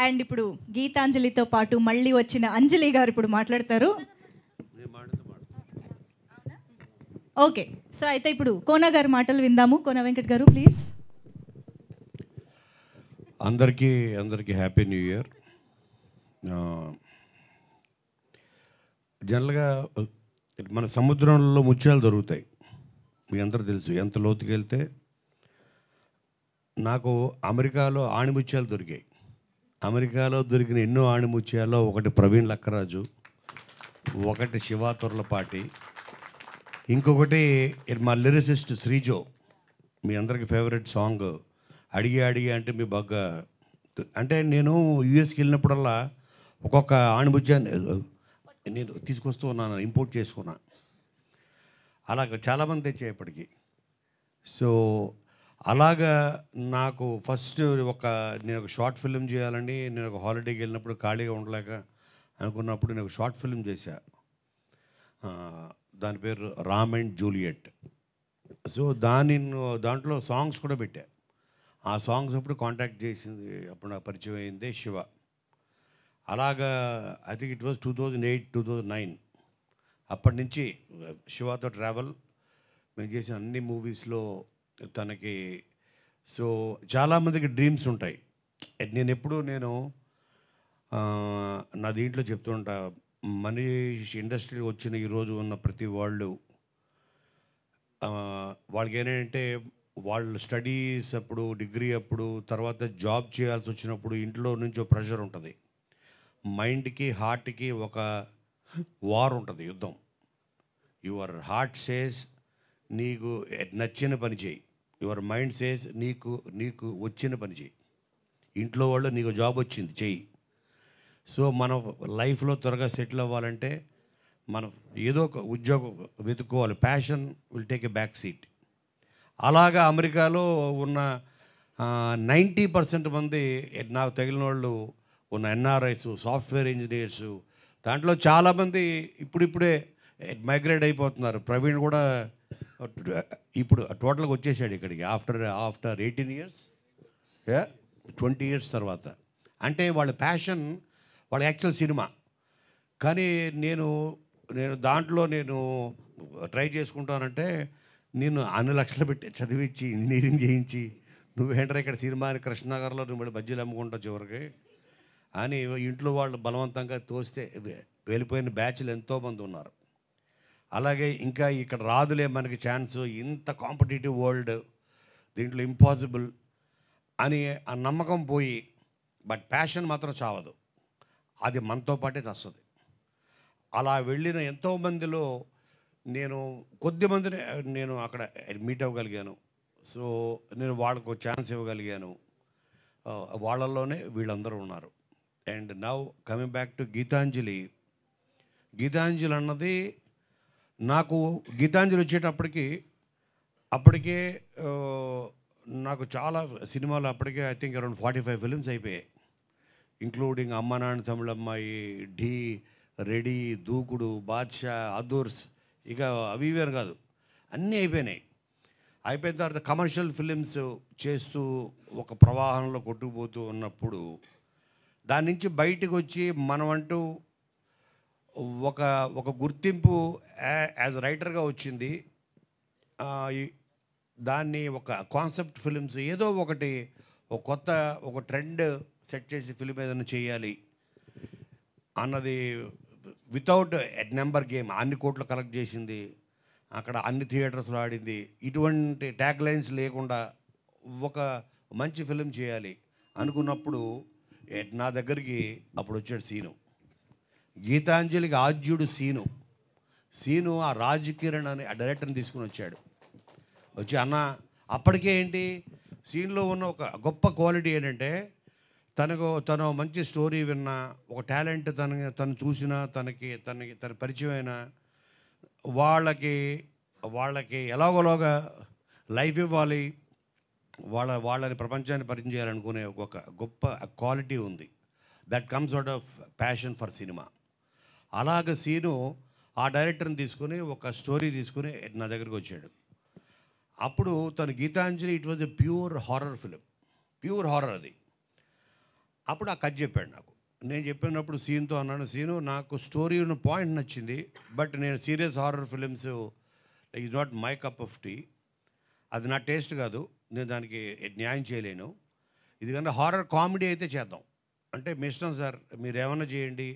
And ఇప్పుడు గీతాంజలితో పాటు మళ్ళీ వచ్చిన అంజలి గారు ఇప్పుడు మాట్లాడతారు. ఓకే, సో అయితే ఇప్పుడు కోన గారి మాటలు విందాము. కోన వెంకట్ గారు ప్లీజ్. అందరికీ హ్యాపీ న్యూ ఇయర్. జనరల్గా మన సముద్రంలో ముత్యాలు దొరుకుతాయి, మీ అందరూ తెలుసు. ఎంత లోతుకి వెళ్తే నాకు అమెరికాలో ఆణిముత్యాలు దొరికాయి. అమెరికాలో దొరికిన ఎన్నో ఆణిముత్యాల్లో ఒకటి ప్రవీణ్ లక్కరాజు, ఒకటి శివ తుర్లపాటి, ఇంకొకటి మా లిరిసిస్ట్ శ్రీజో. మీ అందరికి ఫేవరెట్ సాంగ్ అడిగి అంటే మీ బాగా అంటే నేను యూఎస్కి వెళ్ళినప్పుడల్లా ఒక్కొక్క ఆణిముత్యాన్ని నేను తీసుకొస్తూ ఉన్నాను, ఇంపోర్ట్ చేసుకున్నా. అలాగ చాలామంది తెచ్చాయి. సో అలాగా నాకు ఫస్ట్ నేను ఒక షార్ట్ ఫిల్మ్ చేయాలని నేను ఒక హాలిడేకి వెళ్ళినప్పుడు ఖాళీగా ఉండలేక అనుకున్నప్పుడు నేను ఒక షార్ట్ ఫిల్మ్ చేశా. దాని పేరు రామ్ అండ్ జూలియట్. సో దాంట్లో సాంగ్స్ కూడా పెట్టా. ఆ సాంగ్స్ అప్పుడు కాంటాక్ట్ చేసింది, అప్పుడు నాకు పరిచయం అయిందే శివ. అలాగా ఐ థింక్ ఇట్ వాజ్ 2008, 2009. అప్పటి నుంచి శివతో ట్రావెల్ మేము చేసిన అన్ని మూవీస్లో తనకి. సో చాలామందికి డ్రీమ్స్ ఉంటాయి. నేను నా దీంట్లో చెప్తుంటా, మనీష్ ఇండస్ట్రీకి వచ్చిన ఈరోజు ఉన్న ప్రతి వాళ్ళకి ఏంటంటే వాళ్ళు స్టడీస్ అప్పుడు, డిగ్రీ అప్పుడు, తర్వాత జాబ్ చేయాల్సి వచ్చినప్పుడు ఇంట్లో నుంచి ఒక ప్రెషర్ ఉంటుంది. మైండ్కి హార్ట్కి ఒక వార్ ఉంటుంది, యుద్ధం. యువర్ హార్ట్ సేస్ నీకు నచ్చిన పని చేయి, యువర్ మైండ్ సేస్ నీకు వచ్చిన పని చేయి. ఇంట్లో వాళ్ళు నీకు జాబ్ వచ్చింది చెయ్యి. సో మనం లైఫ్లో త్వరగా సెటిల్ అవ్వాలంటే మనం ఏదో ఒక ఉద్యోగం వెతుక్కోవాలి. Passion will take a back seat. అలాగా అమెరికాలో ఉన్న 90% మంది నాకు తగిలిన వాళ్ళు ఉన్న ఎన్ఆర్ఐస్, సాఫ్ట్వేర్ ఇంజనీర్స్, దాంట్లో చాలామంది ఇప్పుడిప్పుడే మైగ్రేట్ అయిపోతున్నారు. ప్రవీణ్ కూడా ఇప్పుడు టోటల్గా వచ్చేసాడు ఇక్కడికి ఆఫ్టర్ 18 years, 20 years తర్వాత. అంటే వాళ్ళ ప్యాషన్, వాళ్ళ యాక్చువల్ సినిమా. కానీ నేను దాంట్లో ట్రై చేసుకుంటానంటే నేను అన్ని లక్షలు పెట్టి చదివించి ఇంజనీరింగ్ చేయించి నువ్వేంటారా ఇక్కడ సినిమా అని కృష్ణనగర్లో నువ్వు బజ్జీలు అమ్ముకుంటావు చివరికి అని ఇంట్లో వాళ్ళు బలవంతంగా తోస్తే వెళ్ళిపోయిన బ్యాచ్లు ఎంతోమంది ఉన్నారు. అలాగే ఇంకా ఇక్కడ రాదులే మనకి ఛాన్స్, ఇంత కాంపిటేటివ్ వరల్డ్, దీంట్లో ఇంపాసిబుల్ అని ఆ నమ్మకం పోయి, బట్ ప్యాషన్ మాత్రం చావదు, అది మనతో పాటే వస్తుంది. అలా వెళ్ళిన ఎంతోమందిలో కొద్దిమందిని నేను అక్కడ మీట్ అవ్వగలిగాను. సో నేను వాళ్ళకు ఛాన్స్ ఇవ్వగలిగాను. వాళ్ళల్లోనే వీళ్ళందరూ ఉన్నారు. And now coming back to Geethanjali అన్నది నాకు గీతాంజలి అప్పటికే నాకు చాలా సినిమాలు అప్పటికే ఐ థింక్ అరౌండ్ 45 ఫిలిమ్స్ అయిపోయాయి, ఇంక్లూడింగ్ అమ్మ నాన్న తమిళమ్మాయి, ఢీ, రెడీ, దూకుడు, బాద్షా, అదూర్స్, ఇక అవి ఇవేరు కాదు, అన్నీ అయిపోయినాయి. అయిపోయిన తర్వాత కమర్షియల్ ఫిలిమ్స్ చేస్తూ ఒక ప్రవాహంలో కొట్టుకుపోతూ ఉన్నప్పుడు దాని నుంచి బయటకు వచ్చి మనమంటూ ఒక గుర్తింపు యాజ్ రైటర్గా వచ్చింది. దాన్ని ఒక కాన్సెప్ట్ ఫిలిమ్స్ ఏదో ఒకటి ఒక ట్రెండ్ సెట్ చేసి ఫిలిం ఏదైనా చేయాలి అన్నది, వితౌట్ నెంబర్ గేమ్ అన్ని కోట్లు కలెక్ట్ చేసింది, అక్కడ అన్ని థియేటర్స్లో ఆడింది. ఇటువంటి ట్యాగ్ లైన్స్ లేకుండా ఒక మంచి ఫిలిం చేయాలి అనుకున్నప్పుడు నా దగ్గరికి అప్పుడు వచ్చాడు సీను. గీతాంజలికి ఆద్యుడు సీను ఆ రాజ్ కిరణ్ అని ఆ డైరెక్టర్ని తీసుకుని వచ్చి అన్న, అప్పటికే ఏంటి సీన్లో ఉన్న ఒక గొప్ప క్వాలిటీ ఏంటంటే తను మంచి స్టోరీ విన్నా, ఒక టాలెంట్ తను చూసినా, తన పరిచయమైన వాళ్ళకి ఎలాగోలాగా లైఫ్ ఇవ్వాలి, వాళ్ళని ప్రపంచాన్ని పరిచయం చేయాలనుకునే ఒక గొప్ప క్వాలిటీ ఉంది. That comes out of passion for cinema. అలాగ సీను ఆ డైరెక్టర్ని తీసుకుని ఒక స్టోరీ తీసుకుని నా దగ్గరికి వచ్చాడు. అప్పుడు తను Geethanjali it was a pure horror film, pure horror అది. అప్పుడు ఆ కథ చెప్పాడు నాకు. నేను చెప్పినప్పుడు సీన్తో అన్నాను, సీను నాకు స్టోరీ ఉన్న పాయింట్ నచ్చింది, బట్ నేను serious horror films is not my cup of tea. అది నా టేస్ట్ కాదు, నేను దానికి న్యాయం చేయలేను. ఇది కన్నా హారర్ కామెడీ అయితే చేద్దాం అంటే, మీ ఇష్టం సార్, మీరు ఏమన్నా చేయండి,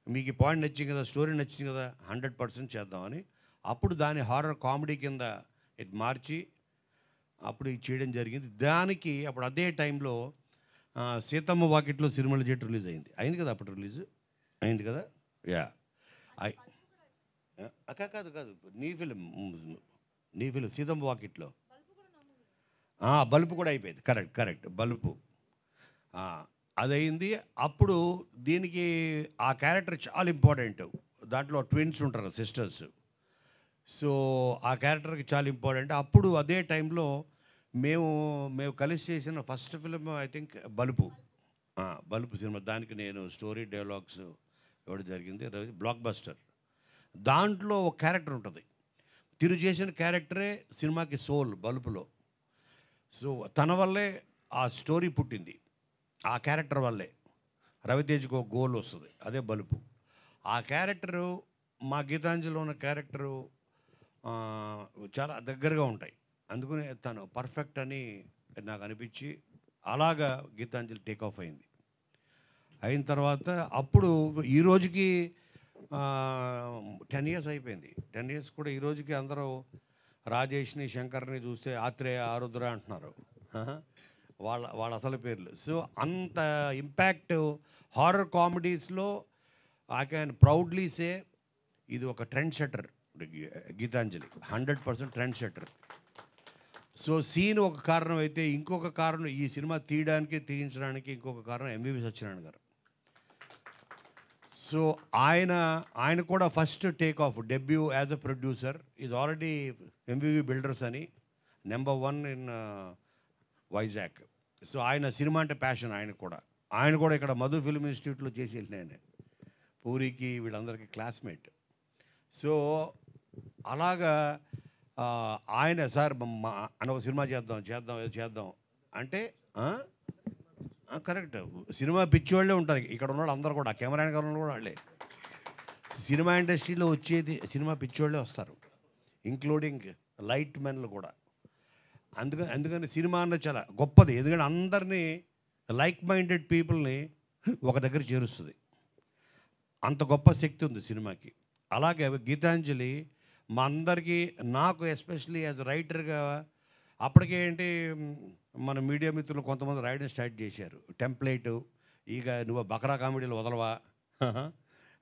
మీకు ఈ పాయింట్ నచ్చింది కదా, స్టోరీ నచ్చింది కదా, 100% చేద్దామని అప్పుడు దాని హారర్ కామెడీ కింద ఇది మార్చి అప్పుడు ఇది చేయడం జరిగింది. దానికి అప్పుడు అదే టైంలో సీతమ్మ వాకిట్లో సిరిమల్ల జెట్ రిలీజ్ అయింది కదా, అప్పుడు రిలీజ్ అయింది కదా. యా కాదు కాదు, నీ ఫిలిం సీతమ్మ వాకిట్లో బల్బు కూడా అయిపోయింది. కరెక్ట్ బల్బు అదయింది. అప్పుడు దీనికి ఆ క్యారెక్టర్ చాలా ఇంపార్టెంట్. దాంట్లో ట్విన్స్ ఉంటారు, సిస్టర్స్. సో ఆ క్యారెక్టర్కి చాలా ఇంపార్టెంట్. అప్పుడు అదే టైంలో మేము కలిసి చేసిన ఫస్ట్ ఫిలిం ఐ థింక్ బలుపు సినిమా. దానికి నేను స్టోరీ డైలాగ్స్ ఇవ్వడం జరిగింది. Block buster. దాంట్లో ఒక క్యారెక్టర్ ఉంటుంది, తిరు చేసిన క్యారెక్టరే సినిమాకి సోల్ బలుపులో. సో తన వల్లే ఆ స్టోరీ పుట్టింది, ఆ క్యారెక్టర్ వల్లే రవితేజ్కి ఒక గోల్ వస్తుంది, అదే బలుపు. ఆ క్యారెక్టరు మా గీతాంజలిలో ఉన్న క్యారెక్టరు చాలా దగ్గరగా ఉంటాయి. అందుకనే తను పర్ఫెక్ట్ అని నాకు అనిపించి అలాగా గీతాంజలి టేక్ ఆఫ్ అయింది. అయిన తర్వాత అప్పుడు ఈ రోజుకి 10 years అయిపోయింది. 10 years కూడా ఈ రోజుకి అందరూ రాజేష్ని శంకర్ని చూస్తే ఆత్రేయ ఆరుద్ర అంటున్నారు, వాళ్ళ అసలు పేర్లు. సో అంత ఇంపాక్ట్ హారర్ కామెడీస్లో ఐ క్యాన్ ప్రౌడ్లీ సే ఇది ఒక trend setter. Geethanjali 100% trend setter. So scene ఒక కారణం అయితే, ఇంకొక కారణం ఈ సినిమా తీయించడానికి ఇంకొక కారణం ఎంవివి సత్యనారాయణ గారు. సో ఆయన కూడా first take off debut as a producer is already MVV builders అని నెంబర్ 1 ఇన్ వైజాగ్. సో ఆయన సినిమా అంటే ప్యాషన్. ఆయన కూడా ఇక్కడ మధు ఫిల్మ్ ఇన్స్టిట్యూట్లో చేసి వెళ్ళినాయనే, పూరికి వీళ్ళందరికీ క్లాస్మేట్. సో అలాగా ఆయన సార్ అని ఒక సినిమా చేద్దాం అంటే కరెక్ట్. సినిమా పిచ్చి వాళ్ళే ఉంటారు ఇక్కడ ఉన్న వాళ్ళు అందరూ కూడా, కెమెరా గారు ఉన్న కూడా వాళ్ళే. సినిమా ఇండస్ట్రీలో వచ్చేది సినిమా పిచ్చి వాళ్ళే వస్తారు, ఇంక్లూడింగ్ లైట్ మెన్లు కూడా. అందుకని సినిమా అన్నది చాలా గొప్పది, ఎందుకంటే అందరినీ లైక్ మైండెడ్ పీపుల్ని ఒక దగ్గర చేరుస్తుంది. అంత గొప్ప శక్తి ఉంది సినిమాకి. అలాగే గీతాంజలి మా అందరికీ, నాకు ఎస్పెషలీ యాజ్ రైటర్గా, అప్పటికే ఏంటి మన మీడియా మిత్రులు కొంతమంది రాయడం స్టార్ట్ చేశారు, టెంప్లెట్ ఇక నువ్వు బకరా కామెడీలు వదలవా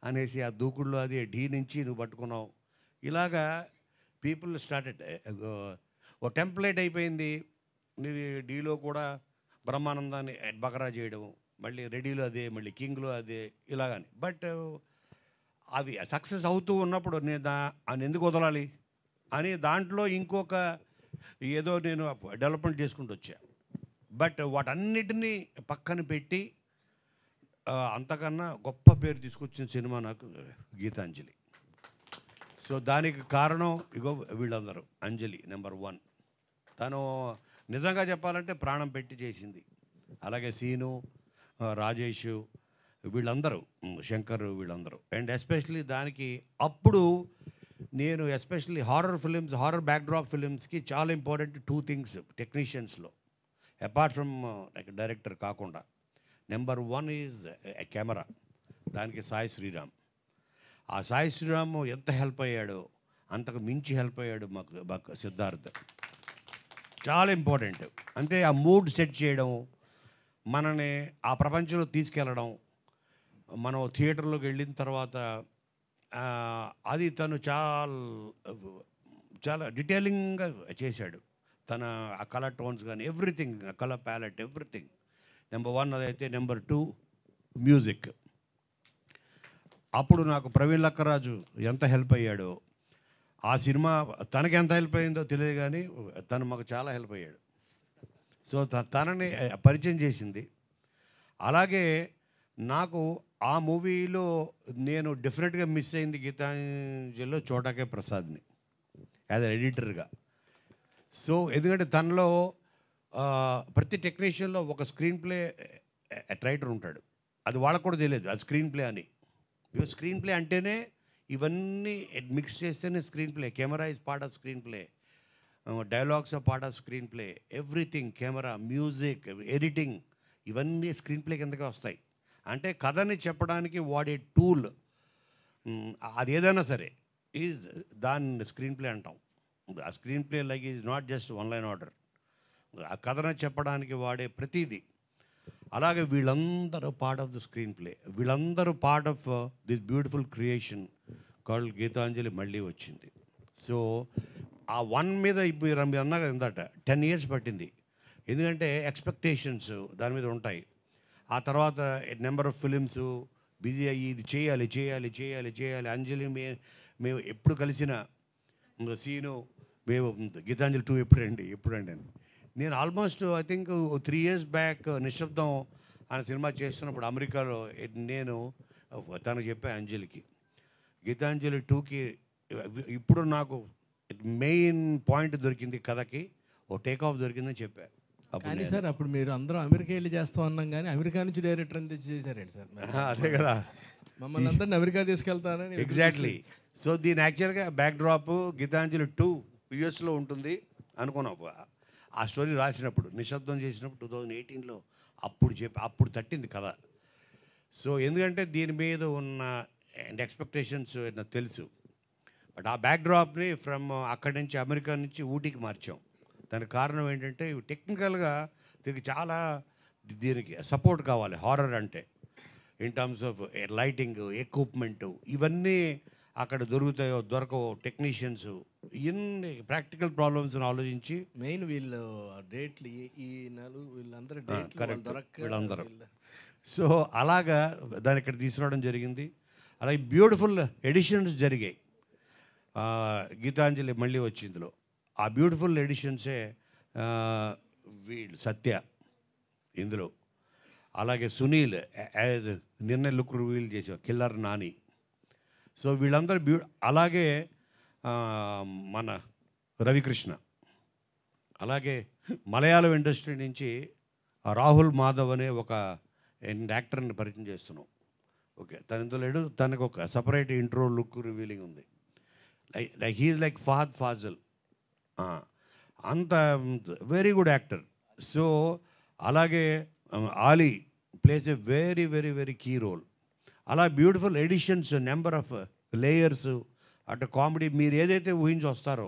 అనేసి, ఆ దూకుడులో అది ఢీ నుంచి నువ్వు పట్టుకున్నావు. ఇలాగా పీపుల్ స్టార్టెడ్, ఓ టెంప్లెట్ అయిపోయింది. నీది డీలో కూడా బ్రహ్మానందాన్ని బకరా చేయడం, మళ్ళీ రెడీలో అదే, మళ్ళీ కింగ్లో అదే, ఇలాగని. బట్ అవి సక్సెస్ అవుతూ ఉన్నప్పుడు నేను ఎందుకు వదలాలి అని దాంట్లో ఇంకొక ఏదో నేను డెవలప్మెంట్ చేసుకుంటూ వచ్చా. బట్ వాటన్నిటినీ పక్కన పెట్టి అంతకన్నా గొప్ప పేరు తీసుకొచ్చిన సినిమా నాకు గీతాంజలి. సో దానికి కారణం ఇగో వీళ్ళందరూ. అంజలి నెంబర్ 1, తను నిజంగా చెప్పాలంటే ప్రాణం పెట్టి చేసింది. అలాగే సీను, రాజేష్, వీళ్ళందరూ, శంకర్, వీళ్ళందరూ. అండ్ ఎస్పెషలీ దానికి అప్పుడు నేను ఎస్పెషల్లీ హారర్ బ్యాక్డ్రాప్ ఫిలిమ్స్కి చాలా ఇంపార్టెంట్ 2 things టెక్నీషియన్స్లో, అపార్ట్ ఫ్రమ్ లైక్ డైరెక్టర్ కాకుండా. Number 1 is camera. దానికి సాయి శ్రీరామ్. ఆ సాయి శ్రీరామ్ ఎంత హెల్ప్ అయ్యాడో అంతకు మించి హెల్ప్ అయ్యాడు మాకు సిద్ధార్థ్. చాలా ఇంపార్టెంట్. అంటే ఆ మూడ్ సెట్ చేయడం, మనని ఆ ప్రపంచంలో తీసుకెళ్ళడం. మనం థియేటర్లోకి వెళ్ళిన తర్వాత అది తను చాలా డీటెయిలింగ్గా చేశాడు. తన ఆ కలర్ టోన్స్ కానీ everything, colour palette, everything. Number 1 అదైతే. Number 2 music. అప్పుడు నాకు ప్రవీణ్ లక్కరాజు ఎంత హెల్ప్ అయ్యాడో, ఆ సినిమా తనకి ఎంత హెల్ప్ అయిందో తెలియదు కానీ తను మాకు చాలా హెల్ప్ అయ్యాడు. సో తనని పరిచయం చేసింది. అలాగే నాకు ఆ మూవీలో నేను డెఫినెట్గా మిస్ అయింది గీతాంజలిలో చోటాకే ప్రసాద్ని యాజ్ ఎడిటర్గా. సో ఎందుకంటే తనలో ప్రతి టెక్నీషియన్లో ఒక స్క్రీన్ ప్లే రైటర్ ఉంటాడు, అది వాళ్ళకు కూడా తెలియదు అది స్క్రీన్ ప్లే అని. బికాజ్ స్క్రీన్ ప్లే అంటేనే ఇవన్నీ మిక్స్ చేస్తేనే screenplay. Camera is part of screenplay, dialogues are part of screenplay, everything, camera, music, editing, ఇవన్నీ స్క్రీన్ ప్లే కిందకే వస్తాయి. అంటే కథని చెప్పడానికి వాడే టూల్ అది ఏదైనా సరే ఈజ్ దాన్ని స్క్రీన్ ప్లే అంటాం. ఆ screenplay like is not just one line order, ఆ కథను చెప్పడానికి వాడే ప్రతిదీ. అలాగే వీళ్ళందరూ part of the screenplay, వీళ్ళందరూ part of this beautiful creation called Gitanjali మళ్ళీ వచ్చింది. సో ఆ వన్ మీద మీరు అన్నా కదా ఇందాట 10 years పట్టింది, ఎందుకంటే ఎక్స్పెక్టేషన్స్ దాని మీద ఉంటాయి. ఆ తర్వాత నెంబర్ ఆఫ్ ఫిలిమ్స్ బిజీ అయ్యి ఇది చేయాలి చేయాలి చేయాలి చేయాలి. అంజలి మేము ఎప్పుడు కలిసిన సీను మేము గీతాంజలి 2 ఎప్పుడండి అని. నేను almost I think 3 years back నిశ్శబ్దం అనే సినిమా చేస్తున్నప్పుడు అమెరికాలో నేను తనకు చెప్పాను అంజలికి, గీతాంజలి 2కి ఇప్పుడు నాకు మెయిన్ పాయింట్ దొరికింది, కథకి ఓ టేక్ ఆఫ్ దొరికిందని చెప్పా. కానీ సార్ అప్పుడు మీరు అందరూ అమెరికా వెళ్ళి చేస్తాం అన్నాం, కానీ అమెరికా నుంచి డైరెక్టర్ అని తెచ్చి చేశారండి సార్. అదే కదా, మమ్మల్ని అందరినీ అమెరికా తీసుకెళ్తానని. ఎగ్జాక్ట్లీ. సో దీని యాక్చువల్గా బ్యాక్ డ్రాప్ గీతాంజలి 2 US ఉంటుంది అనుకున్నాం. ఆ స్టోరీ రాసినప్పుడు నిశ్శబ్దం చేసినప్పుడు 2018లో అప్పుడు తట్టింది కథ. సో ఎందుకంటే దీని మీద ఉన్న ఎక్స్పెక్టేషన్స్ నాకు తెలుసు. బట్ ఆ బ్యాక్ డ్రాప్ని ఫ్రమ్ అక్కడి నుంచి అమెరికా నుంచి ఊటీకి మార్చాం. దానికి కారణం ఏంటంటే టెక్నికల్గా దీనికి చాలా దీనికి సపోర్ట్ కావాలి. హారర్ అంటే in terms of lighting, equipment, ఇవన్నీ అక్కడ దొరుకుతాయో దొరకవో, టెక్నీషియన్స్, ఇన్ని ప్రాక్టికల్ ప్రాబ్లమ్స్ ఆలోచించి మెయిన్ వీళ్ళు డేట్లు ఈ వీళ్ళందరూ వీళ్ళందరూ. సో అలాగా దాన్ని ఇక్కడ తీసుకురావడం జరిగింది. అలాగే బ్యూటిఫుల్ ఎడిషన్స్ జరిగాయి. గీతాంజలి మళ్ళీ వచ్చి ఇందులో ఆ బ్యూటిఫుల్ ఎడిషన్సే వీళ్ళు సత్య ఇందులో, అలాగే సునీల్ యాజ్ నిన్న లుక్ రివీల్ చేసాం, కిల్లర్ నాని. సో వీళ్ళందరూ అలాగే మన రవికృష్ణ, అలాగే మలయాళం ఇండస్ట్రీ నుంచి రాహుల్ మాధవ్ అనే ఒక యాక్టర్ని పరిచయం చేస్తున్నాం. ఓకే, తను ఇందులో లేడు, తనకు ఒక సపరేట్ ఇంట్రో లుక్ రివీలింగ్ ఉంది. Like he's like Fahadh Faasil, అంత వెరీ గుడ్ యాక్టర్. సో అలాగే Ali plays a very very very key role. అలా beautiful editions, number of layers, అటు కామెడీ మీరు ఏదైతే ఊహించి వస్తారో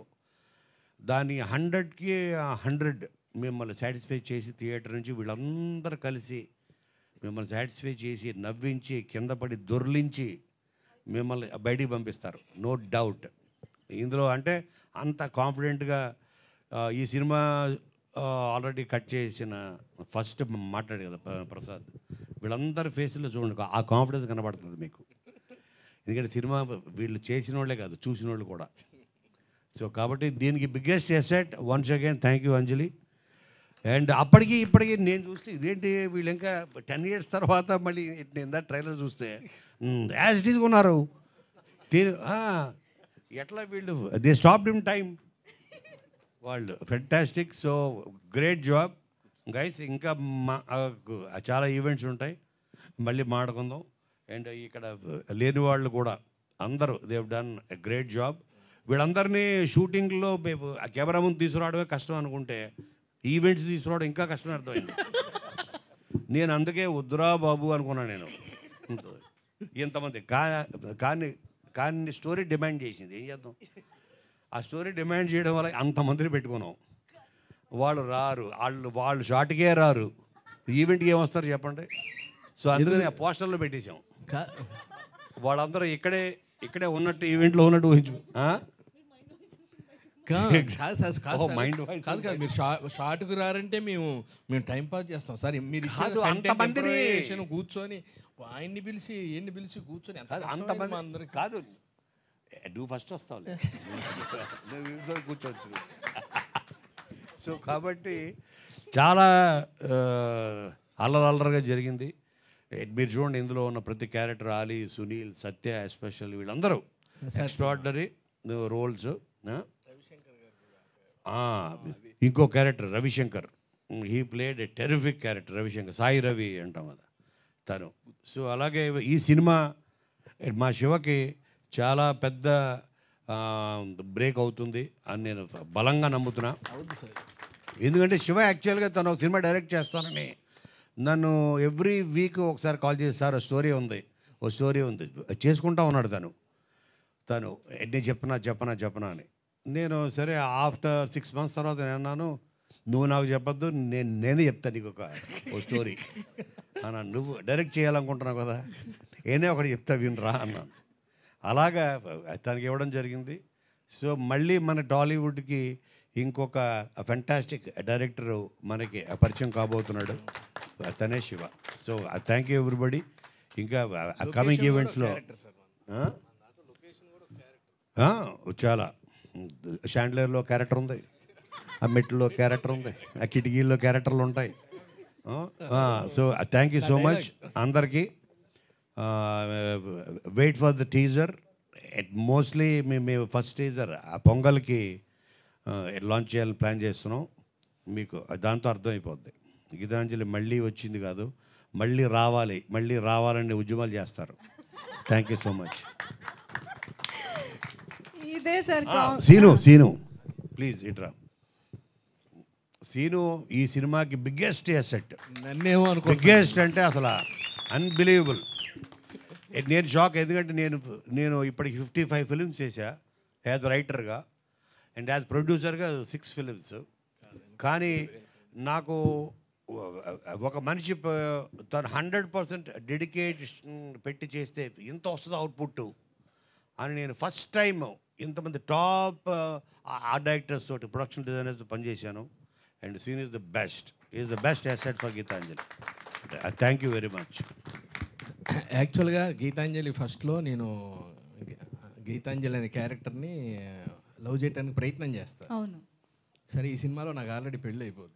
దాన్ని 100కి 100 మిమ్మల్ని సాటిస్ఫై చేసి థియేటర్ నుంచి వీళ్ళందరూ కలిసి మిమ్మల్ని సాటిస్ఫై చేసి నవ్వించి కింద పడి దొర్లించి మిమ్మల్ని బయటికి పంపిస్తారు, నో డౌట్. ఇందులో అంటే అంత కాన్ఫిడెంట్గా ఈ సినిమా ఆల్రెడీ కట్ చేసిన ఫస్ట్ మాట్లాడు కదా ప్రసాద్, వీళ్ళందరి ఫేస్లో చూడండి ఆ కాన్ఫిడెన్స్ కనబడుతుంది మీకు. ఎందుకంటే సినిమా వీళ్ళు చేసిన వాళ్ళే కాదు, చూసిన వాళ్ళు కూడా. సో కాబట్టి దీనికి biggest asset once again thank you Anjali. And అప్పటికి ఇప్పటికీ నేను చూస్తే ఇదేంటి వీళ్ళు ఇంకా 10 years తర్వాత మళ్ళీ నేను ట్రైలర్ చూస్తే యాజ్ ఇట్ ఈజ్ ఉన్నారు. ఎట్లా వీళ్ళు దే స్టాప్డ్ ఇన్ టైం, వాళ్ళు fantastic. So great job guys. ఇంకా చాలా ఈవెంట్స్ ఉంటాయి, మళ్ళీ మాట్లాడుకుందాం. అండ్ ఇక్కడ లేని వాళ్ళు కూడా అందరూ they have done a great job. వీళ్ళందరినీ షూటింగ్లో మేము కెమెరా ముందు తీసుకురావడమే కష్టం అనుకుంటే ఈవెంట్స్ తీసుకురావడం ఇంకా కష్టం అర్థమైంది. నేను అందుకే వద్దురా బాబు అనుకున్నాను నేను. ఇంతమంది కానీ స్టోరీ డిమాండ్ చేసింది, ఏం చేద్దాం. ఆ స్టోరీ డిమాండ్ చేయడం వల్ల అంతమందిని పెట్టుకున్నాం. వాళ్ళు రారు, వాళ్ళు షార్ట్కే రారు, ఈవెంట్కి ఏమొస్తారు చెప్పండి. సో అందుకని ఆ పోస్టర్లో పెట్టేశాం. వాళ్ళందరూ ఇక్కడే ఉన్నట్టు ఈవెంట్లో ఉన్నట్టు ఊహించు. మైండ్ కాదు కాదు, మీరు షార్ట్కు రారంటే మేము టైం పాస్ చేస్తాం సార్. మీరు కూర్చొని ఆయన్ని పిలిచి ఎన్ని పిలిచి కూర్చొని అంతమంది కాదు, నువ్వు ఫస్ట్ వస్తావు కూర్చోవచ్చు. సో కాబట్టి చాలా అల్లరల్లరగా జరిగింది. మీరు చూడండి ఇందులో ఉన్న ప్రతి క్యారెక్టర్, ఆలీ, సునీల్, సత్య ఎస్పెషల్, వీళ్ళందరూ ఎక్స్ట్రాడినరీ రోల్స్. ఇంకో character Ravishankar, he played a terrific character Ravishankar, Sai Ravi అంటాం కదా తను. సో అలాగే ఈ సినిమా మా శివకి చాలా పెద్ద బ్రేక్ అవుతుంది అని నేను బలంగా నమ్ముతున్నా. ఎందుకంటే శివ యాక్చువల్గా తను ఒక సినిమా డైరెక్ట్ చేస్తానని నన్ను ఎవ్రీ వీక్ ఒకసారి కాల్ చేసి, సార్ ఓ స్టోరీ ఉంది చేసుకుంటా ఉన్నాడు తను నేను చెప్పనా అని. నేను సరే ఆఫ్టర్ 6 months తర్వాత నేను అన్నాను, నువ్వు నాకు చెప్పొద్దు, నేనే చెప్తాను నీకు ఓ స్టోరీ అన్నాను. నువ్వు డైరెక్ట్ చేయాలనుకుంటున్నావు కదా, నేనే ఒకటి చెప్తా వినరా అన్నాను. అలాగా తనకి ఇవ్వడం జరిగింది. సో మళ్ళీ మన టాలీవుడ్కి ఇంకొక ఫెంటాస్టిక్ డైరెక్టర్ మనకి పరిచయం కాబోతున్నాడు, తనే Shiva. So thank you everybody. ఇంకా కమింగ్ ఈవెంట్స్లో చాలా షాండ్లర్లో క్యారెక్టర్ ఉంది, ఆ మెట్లలో క్యారెక్టర్ ఉంది, ఆ కిటికీల్లో క్యారెక్టర్లు ఉంటాయి. So thank you so much అందరికీ. Wait for the teaser. Mostly మేము ఫస్ట్ టీజర్ ఆ పొంగల్కి లాంచ్ చేయాలని ప్లాన్ చేస్తున్నాం. మీకు దాంతో అర్థమైపోద్ది, గీతాంజలి మళ్ళీ వచ్చింది కాదు, మళ్ళీ రావాలని ఉద్యమాలు చేస్తారు. Thank you so much. ఇదే సార్. సీను ప్లీజ్ ఇట్రా. సీను ఈ సినిమాకి బిగ్గెస్ట్ అసెట్. బిగ్గెస్ట్ అంటే అసలు అన్బిలీవబుల్. నేను షాక్, ఎందుకంటే నేను ఇప్పటికి 55 ఫిలిమ్స్ చేశా యాజ్ రైటర్గా అండ్ యాజ్ ప్రొడ్యూసర్గా 6 ఫిలిమ్స్. కానీ నాకు ఒక మనిషి తను 100% డెడికేషన్ పెట్టి చేస్తే ఇంత వస్తుంది అవుట్పుట్ అని నేను ఫస్ట్ టైం ఇంతమంది టాప్ ఆర్ట్ డైరెక్టర్స్ తోటి, ప్రొడక్షన్ డిజైనర్స్ పనిచేశాను. And scene is the best asset for Geethanjali. Thank you very much. యాక్చువల్గా గీతాంజలి ఫస్ట్లో నేను గీతాంజలి అనే క్యారెక్టర్ని లవ్ చేయడానికి ప్రయత్నం చేస్తాను. అవును. సరే ఈ సినిమాలో నాకు ఆల్రెడీ పెళ్ళి అయిపోద్ది,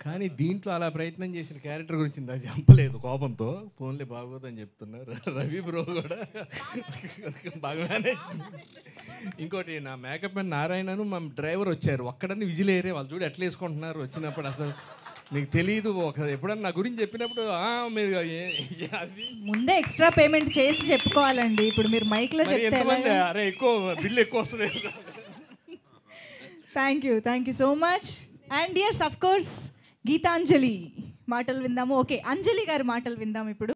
కానీ దీంట్లో అలా ప్రయత్నం చేసిన క్యారెక్టర్ గురించి నాకు చెప్పలేదు కోపంతో. ఫోన్లే బాగోదని చెప్తున్నారు. రవి బ్రో కూడా బాగానే. ఇంకోటి నా మేకప్ మ్యాన్ నారాయణను మా డ్రైవర్ వచ్చారు, ఒక్కడని విజిల్ ఏరే వాళ్ళు చూడు ఎట్లా వేసుకుంటున్నారు. వచ్చినప్పుడు అసలు మీకు తెలియదు, ఎప్పుడన్నా నా గురించి చెప్పినప్పుడు మీరు అది ముందే ఎక్స్ట్రా పేమెంట్ చేసి చెప్పుకోవాలండి. ఇప్పుడు మీరు మైక్లో చెప్తే అరే ఎక్కువ బిల్లు ఎక్కువ వస్తుంది. Thank you so much. And yes, of course Geethanjali మాటలు విందాము. ఓకే, అంజలి గారి మాటలు విందాం ఇప్పుడు.